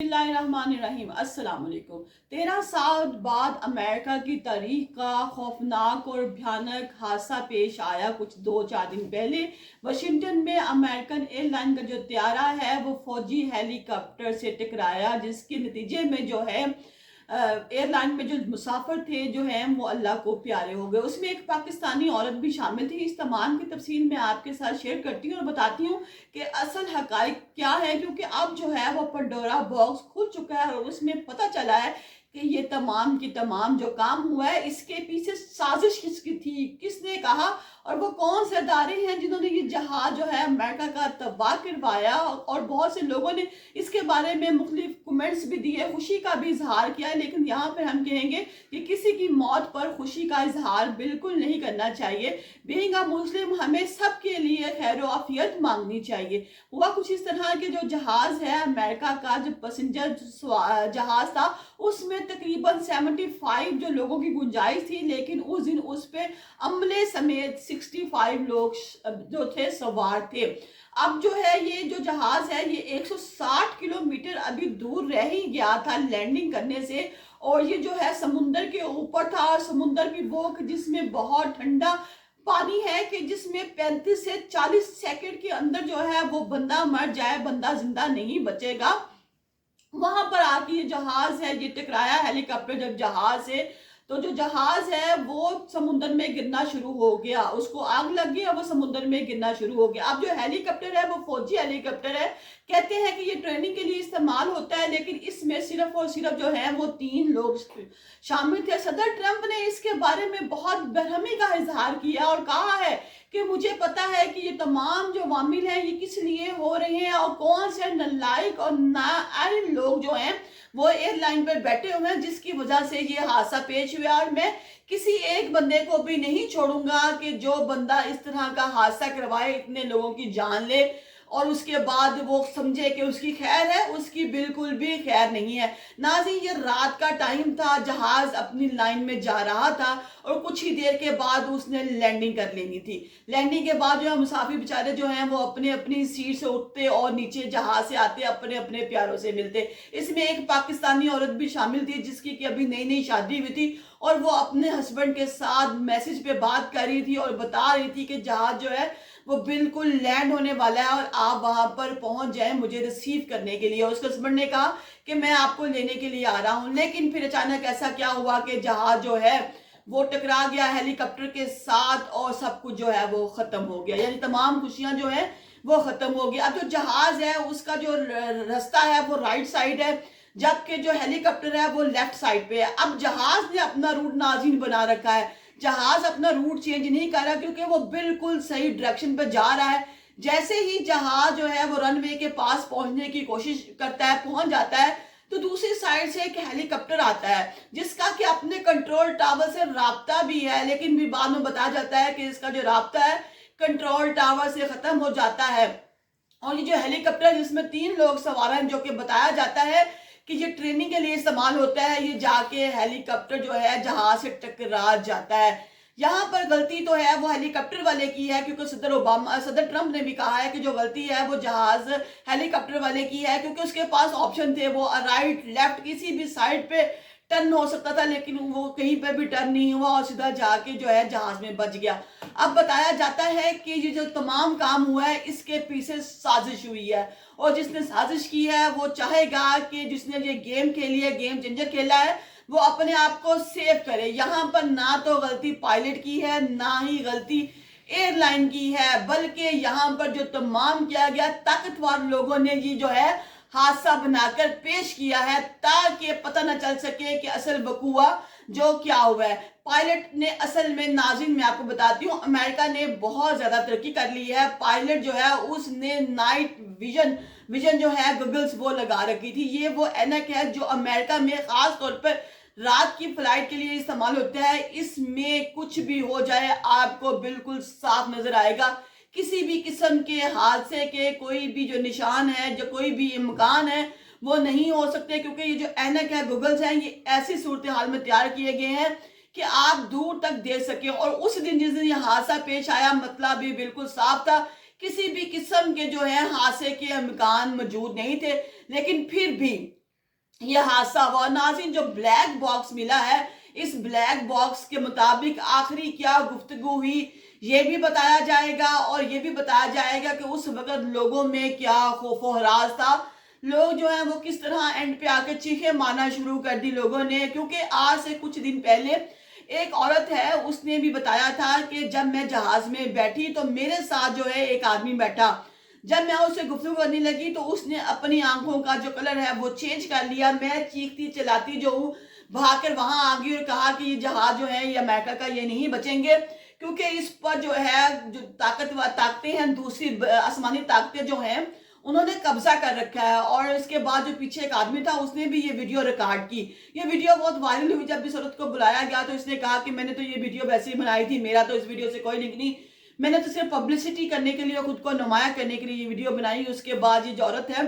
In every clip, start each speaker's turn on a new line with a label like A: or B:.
A: बिस्मिल्लाहिर्रहमानिर्रहीम। अस्सलाम वालेकुम। 13 साल बाद अमेरिका की तारीख का खौफनाक और भयानक हादसा पेश आया। कुछ 2-4 दिन पहले वाशिंगटन में अमेरिकन एयरलाइन का जो त्यारा है वो फौजी हेलीकॉप्टर से टकराया, जिसके नतीजे में जो है एयरलाइन में जो मुसाफिर थे जो हैं वो अल्लाह को प्यारे हो गए। उसमें एक पाकिस्तानी औरत भी शामिल थी। इस तमाम की तफसील मैं आपके साथ शेयर करती हूँ और बताती हूँ कि असल हकाइक क्या है, क्योंकि अब जो है वो पंडोरा बॉक्स खुल चुका है और उसमें पता चला है कि ये तमाम की तमाम जो काम हुआ है इसके पीछे साजिश किसकी थी, किसने कहा और वो कौन से अदारे हैं जिन्होंने ये जहाज जो है अमेरिका का तबाह करवाया। और बहुत से लोगों ने इसके बारे में मुख्तलिफ कमेंट्स भी दिए, खुशी का भी इजहार किया है। लेकिन यहाँ पर हम कहेंगे कि किसी की मौत पर खुशी का इजहार बिल्कुल नहीं करना चाहिए। बीइंग अ मुस्लिम हमें सबके लिए खैर आफियत मांगनी चाहिए। हुआ कुछ इस तरह के जो जहाज है अमेरिका का, जो पैसेंजर जहाज था, उसमें तकरीबन 75 जो लोगों की गुंजाइश थी, लेकिन उस दिन उस पे अमले समेत 65 लोग जो थे सवार थे। अब जो है ये जो जहाज है ये 160 किलोमीटर अभी दूर रह ही गया था लैंडिंग करने से, और ये जो है समुंदर के ऊपर था। समुंदर भी वो जिसमें बहुत ठंडा पानी है कि जिसमें 35 से 40 सेकंड के अंदर जो है वो बंदा मर जाए, बंदा जिंदा नहीं बचेगा। वहां पर आके ये जहाज है ये टकराया हेलीकॉप्टर जब जहाज से, तो जो जहाज है वो समुद्र में गिरना शुरू हो गया, उसको आग लग गई और वो समुद्र में गिरना शुरू हो गया। अब जो हेलीकॉप्टर है वो फौजी हेलीकॉप्टर है। कहते हैं कि ये ट्रेनिंग के लिए इस्तेमाल होता है, लेकिन इसमें सिर्फ और सिर्फ जो है वो 3 लोग शामिल थे। सदर ट्रंप ने इसके बारे में बहुत बेरहमी का इजहार किया और कहा है कि मुझे पता है कि ये तमाम जो वामिल हैं ये किस लिए हो रहे हैं और कौन से नालायक और नाअहल लोग जो हैं वो एयरलाइन पर बैठे हुए हैं जिसकी वजह से ये हादसा पेश हुआ। और मैं किसी एक बंदे को भी नहीं छोड़ूंगा कि जो बंदा इस तरह का हादसा करवाए, इतने लोगों की जान ले और उसके बाद वो समझे कि उसकी खैर है, उसकी बिल्कुल भी खैर नहीं है। नाज़रीन, ये रात का टाइम था, जहाज अपनी लाइन में जा रहा था और कुछ ही देर के बाद उसने लैंडिंग कर लेनी थी। लैंडिंग के बाद जो है मुसाफिर बेचारे जो हैं वो अपने अपनी सीट से उठते और नीचे जहाज से आते, अपने अपने प्यारों से मिलते। इसमें एक पाकिस्तानी औरत भी शामिल थी जिसकी कि अभी नई नई शादी हुई थी और वो अपने हस्बैंड के साथ मैसेज पे बात कर रही थी और बता रही थी कि जहाज जो है वो बिल्कुल लैंड होने वाला है और आप वहां पर पहुंच जाएं मुझे रिसीव करने के लिए। उसके हस्बैंड ने कहा कि मैं आपको लेने के लिए आ रहा हूं, लेकिन फिर अचानक ऐसा क्या हुआ कि जहाज जो है वो टकरा गया हेलीकॉप्टर के साथ और सब कुछ जो है वो खत्म हो गया, यानी तमाम खुशियां जो है वो खत्म हो गई। अब जो जहाज है उसका जो रास्ता है वो राइट साइड है, जबकि जो हेलीकॉप्टर है वो लेफ्ट साइड पे है। अब जहाज ने अपना रूट नाज़रीन बना रखा है, जहाज अपना रूट चेंज नहीं कर रहा क्योंकि वो बिल्कुल सही डायरेक्शन पे जा रहा है। जैसे ही जहाज जो है वो रनवे के पास पहुंचने की कोशिश करता है, पहुंच जाता है, तो दूसरी साइड से एक हेलीकॉप्टर आता है जिसका कि अपने कंट्रोल टावर से राब्ता भी है, लेकिन भी बाद में बताया जाता है कि इसका जो राब्ता है कंट्रोल टावर से खत्म हो जाता है। और ये जो हेलीकॉप्टर जिसमें 3 लोग सवार हैं, जो कि बताया जाता है कि ये ट्रेनिंग के लिए इस्तेमाल होता है, ये जाके हेलीकॉप्टर जो है जहाज से टकरा जाता है। यहाँ पर गलती तो है वो हेलीकॉप्टर वाले की है, क्योंकि सदर ट्रंप ने भी कहा है कि जो गलती है वो जहाज हेलीकॉप्टर वाले की है, क्योंकि उसके पास ऑप्शन थे, वो राइट लेफ्ट किसी भी साइड पे टर्न हो सकता था, लेकिन वो कहीं पे भी टर्न नहीं हुआ और सीधा जाके जो है जहाज में बच गया। अब बताया जाता है कि ये जो तमाम काम हुआ है इसके पीछे साजिश हुई है और जिसने साजिश की है वो चाहेगा कि जिसने ये गेम खेली है, गेम चेंजर खेला है, वो अपने आप को सेव करे। यहाँ पर ना तो गलती पायलट की है ना ही गलती एयरलाइन की है, बल्कि यहाँ पर जो तमाम किया गया ताकतवर लोगों ने ये जो है हादसा बनाकर पेश किया है ताकि पता न चल सके कि असल बकुआ जो क्या हुआ है। पायलट ने असल में, नाज़रीन मैं आपको बताती हूँ, अमेरिका ने बहुत ज्यादा तरक्की कर ली है। पायलट जो है उसने नाइट विजन जो है गगल्स वो लगा रखी थी। ये वो ऐनक है जो अमेरिका में खास तौर पर रात की फ्लाइट के लिए इस्तेमाल होता है। इसमें कुछ भी हो जाए आपको बिल्कुल साफ नजर आएगा, किसी भी किस्म के हादसे के कोई भी जो निशान है, जो कोई भी इम्कान है वो नहीं हो सकते, क्योंकि ये जो ऐनक है गूगल्स हैं ये ऐसी सूरत हाल में तैयार किए गए हैं कि आप दूर तक देख सके। और उस दिन जिस दिन ये हादसा पेश आया मतलब भी बिल्कुल साफ था, किसी भी किस्म के जो है हादसे के इम्कान मौजूद नहीं थे, लेकिन फिर भी ये हादसा हुआ। नाज़रीन, जो ब्लैक बॉक्स मिला है, इस ब्लैक बॉक्स के मुताबिक आखिरी क्या गुफ्तगू हुई ये भी बताया जाएगा, और ये भी बताया जाएगा कि उस वक्त लोगों में क्या खौफो हरास था। लोग जो है वो किस तरह एंड पे आके चीखें मारना शुरू कर दी लोगों ने, क्योंकि आज से कुछ दिन पहले एक औरत है, उसने भी बताया था कि जब मैं जहाज में बैठी तो मेरे साथ जो है एक आदमी बैठा। जब मैं उससे गुफ्तगू करने लगी तो उसने अपनी आंखों का जो कलर है वो चेंज कर लिया। मैं चीखती चिल्लाती जो हूँ भागकर वहां आ गई और कहा कि ये जहाज जो है ये अमेरिका का, ये नहीं बचेंगे, क्योंकि इस पर जो है जो ताकतवर ताकतें हैं, दूसरी आसमानी ताकतें जो हैं उन्होंने कब्जा कर रखा है। और इसके बाद जो पीछे एक आदमी था उसने भी ये वीडियो रिकॉर्ड की। ये वीडियो बहुत वायरल हुई। जब इस औरत को बुलाया गया तो इसने कहा कि मैंने तो ये वीडियो वैसे ही बनाई थी, मेरा तो इस वीडियो से कोई लिंक नहीं, मैंने तो सिर्फ पब्लिसिटी करने के लिए, खुद को नुमाया करने के लिए ये वीडियो बनाई। उसके बाद ये जो औरत है,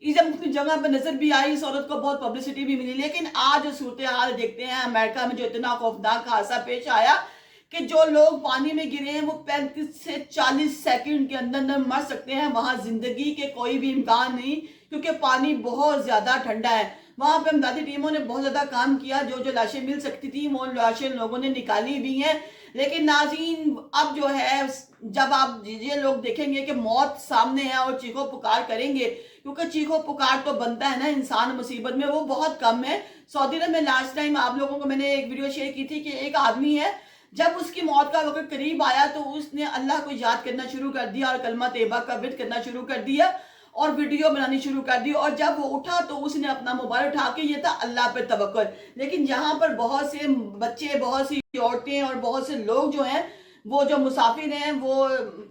A: ये जब अपनी जगह पर नजर भी आई, इस औरत को बहुत पब्लिसिटी भी मिली। लेकिन आज सूरत हाल देखते हैं अमेरिका में, जो इतना खौफनाक हादसा पेश आया कि जो लोग पानी में गिरे हैं वो 35 से 40 सेकंड के अंदर अंदर मर सकते हैं। वहां जिंदगी के कोई भी इम्कान नहीं, क्योंकि पानी बहुत ज्यादा ठंडा है। वहां पे इमदादी टीमों ने बहुत ज्यादा काम किया, जो जो लाशें मिल सकती थी वो लाशें लोगों ने निकाली भी हैं। लेकिन नाज़रीन, अब जो है जब आप ये लोग देखेंगे कि मौत सामने है और चीखो पुकार करेंगे, क्योंकि चीखो पुकार तो बनता है ना इंसान मुसीबत में, वो बहुत कम है। सऊदी अरब में लास्ट टाइम आप लोगों को मैंने एक वीडियो शेयर की थी कि एक आदमी है, जब उसकी मौत का वक्त करीब आया तो उसने अल्लाह को याद करना शुरू कर दिया और कलमा तैयबा का विर्द करना शुरू कर दिया और वीडियो बनानी शुरू कर दी। और जब वो उठा तो उसने अपना मोबाइल उठा के, ये था अल्लाह पे तवक्कुल। लेकिन यहाँ पर बहुत से बच्चे, बहुत सी औरतें और बहुत से लोग जो हैं, वो जो मुसाफिर हैं वो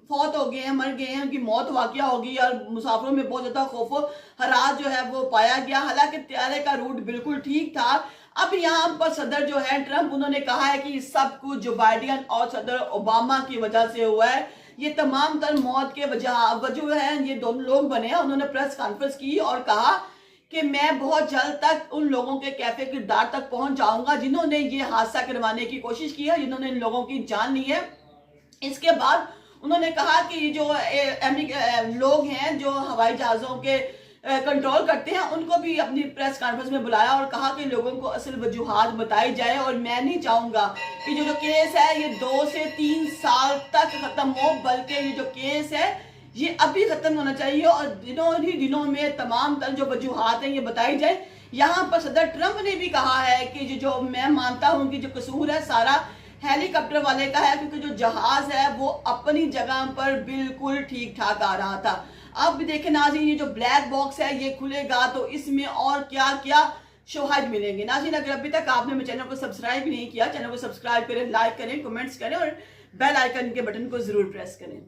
A: फौत हो गए हैं, मर गए हैं, उनकी मौत वाकया हो गई और मुसाफिरों में बहुत ज्यादा खौफ हरास जो है वो पाया गया। हालांकि त्यारे का रूट बिल्कुल ठीक था। अब यहाँ पर सदर जो है ट्रंप, उन्होंने कहा है कि सब कुछ जो बाइडेन और सदर ओबामा की वजह से हुआ है। ये तमाम तर मौत के वजह है, ये दोनों लोग बने हैं। उन्होंने प्रेस कॉन्फ्रेंस की और कहा कि मैं बहुत जल्द तक उन लोगों के कैफे किरदार तक पहुंच जाऊंगा जिन्होंने ये हादसा करवाने की कोशिश की है, जिन्होंने इन लोगों की जान ली है। इसके बाद उन्होंने कहा कि जो लोग हैं जो हवाई जहाजों के कंट्रोल करते हैं, उनको भी अपनी प्रेस कॉन्फ्रेंस में बुलाया और कहा कि लोगों को असल वजूहात बताई जाए। और मैं नहीं चाहूंगा कि जो केस है ये 2 से 3 साल तक खत्म हो, बल्कि ये जो केस है ये अभी खत्म होना चाहिए और दिनों ही दिनों में तमाम तर जो वजूहात हैं ये बताई जाए। यहाँ पर सदर ट्रंप ने भी कहा है कि जो मैं मानता हूँ कि जो कसूर है सारा हेलीकॉप्टर वाले का है, क्योंकि जो जहाज है वो अपनी जगह पर बिल्कुल ठीक ठाक आ रहा था। अब भी देखें नाज़रीन, ये जो ब्लैक बॉक्स है ये खुलेगा तो इसमें और क्या क्या शवाहिद मिलेंगे। नाज़रीन, अगर अभी तक आपने मेरे चैनल को सब्सक्राइब नहीं किया, चैनल को सब्सक्राइब करें, लाइक करें, कमेंट्स करें और बेल आइकन के बटन को जरूर प्रेस करें।